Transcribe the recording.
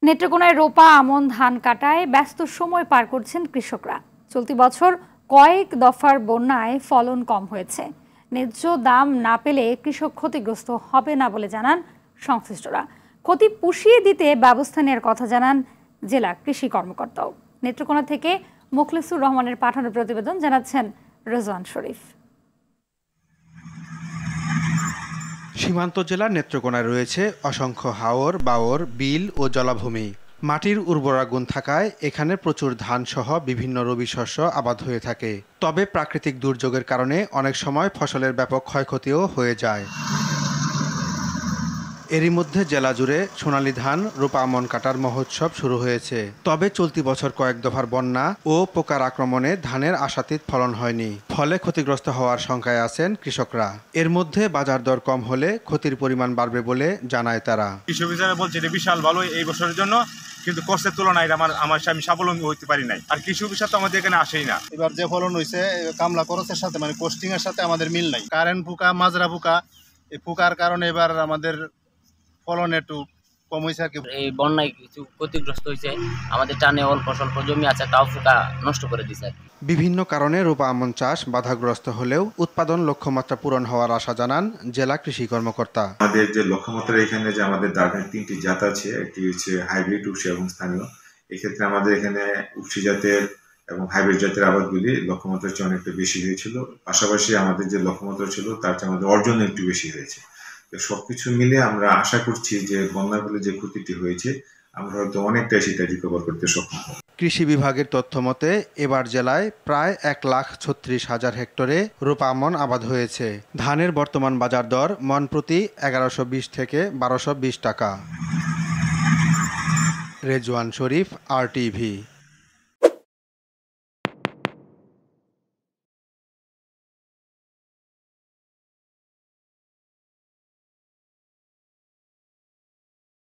নেত্রকোনায় রোপা আমন ধান কাটায় ব্যস্ত সময় পার করছেন কৃষকরা। চলতি বছর কয়েক দফার বন্যায় ফলন কম হয়েছে। ন্যায্য দাম না পেলে কৃষক ক্ষতিগ্রস্ত হবে না বলে জানান সংশ্লিষ্টরা। ক্ষতি পুষিয়ে দিতে ব্যবস্থা নেওয়ার কথা জানান জেলা কৃষি কর্মকর্তাও। নেত্রকোনা থেকে মুখলিসুর রহমানের পাঠানো প্রতিবেদন জানাচ্ছেন রেজওয়ান শরীফ। সীমান্ত জেলার নেত্রকোনায় রয়েছে অসংখ্য হাওর, বাওর, বিল ও জলাভূমি। মাটির উর্বরা গুণ থাকায় এখানে প্রচুর ধান সহ বিভিন্ন রবি শস্য আবাদ হয়ে থাকে। তবে প্রাকৃতিক দুর্যোগের কারণে অনেক সময় ফসলের ব্যাপক ক্ষয়ক্ষতিও হয়ে যায়। এরই মধ্যে জেলা জুড়ে সোনালী ধান রোপা আমন কাটার মহোৎসব শুরু হয়েছে। তবে চলতি বছর কয়েক দফার বন্যা ও পোকার আক্রমণে ধানের আশাতীত ফলন হয়নি। ফলে ক্ষতিগ্রস্ত হওয়ার শঙ্কায় আছেন কৃষকরা। এর মধ্যে বাজার দর কম হলে ক্ষতির পরিমাণ বাড়বে বলে জানায় তারা। কৃষক হিসেবে বলছে এটা বিশাল ভালো এই বছরের জন্য, কিন্তু কষ্টের তুলনায় আমার আমি স্বাবলম্বী হতে পারি নাই। আর কৃষক হিসাবে আমাদের এখানে আসেই না। এবার যে ফলন হয়েছে কামলা খরচের সাথে মানে কোস্টিং এর সাথে আমাদের মিল নাই। কারেন্ট পোকা, মাজরা পোকা, এই পোকার কারণে এবার আমাদের ফলন একটু কম হয়েছে আর কি। এই বন্যায় কিছু ক্ষতিগ্রস্ত হয়েছে, আমাদের টানে অল্প স্বল্প জমি আছে, তাও পোকা নষ্ট করে দিছে। বিভিন্ন কারণে রোপা আমন চাষ বাধাগ্রস্ত হলেও উৎপাদন লক্ষ্যমাত্রা পূরণ হওয়ার আশা জানান জেলা কৃষি কর্মকর্তা। আমাদের যে লক্ষ্যমাত্রা এখানে যে আমাদের ধানের 3টি জাত আছে, একটি হচ্ছে হাইব্রিড, উফশি এবং স্থানীয়। এক্ষেত্রে আমাদের এখানে উফশি জাতের এবং হাইব্রিড জাতের আবাদগুলি লক্ষ্যমাত্রার চেয়ে অনেকটা বেশি হয়েছিল। পাশাপাশি আমাদের যে লক্ষ্যমাত্রা ছিল তার চেয়ে আমাদের অর্জন একটু বেশি হয়েছে। তো সবকিছু মিলে আমরা আশা করছি যে বন্যার ফলে যে ক্ষতিটি হয়েছে আমরা হয়তো অনেকটাই সেটা রিকভার করতে সক্ষম হব। কৃষি বিভাগের তথ্য মতে এবার জেলায় প্রায় 1,36,000 হেক্টরে রোপা আমন আবাদ হয়েছে। ধানের বর্তমান বাজার দর মন প্রতি 1120 থেকে 1220 টাকা। রেজওয়ান শরীফ, RTV।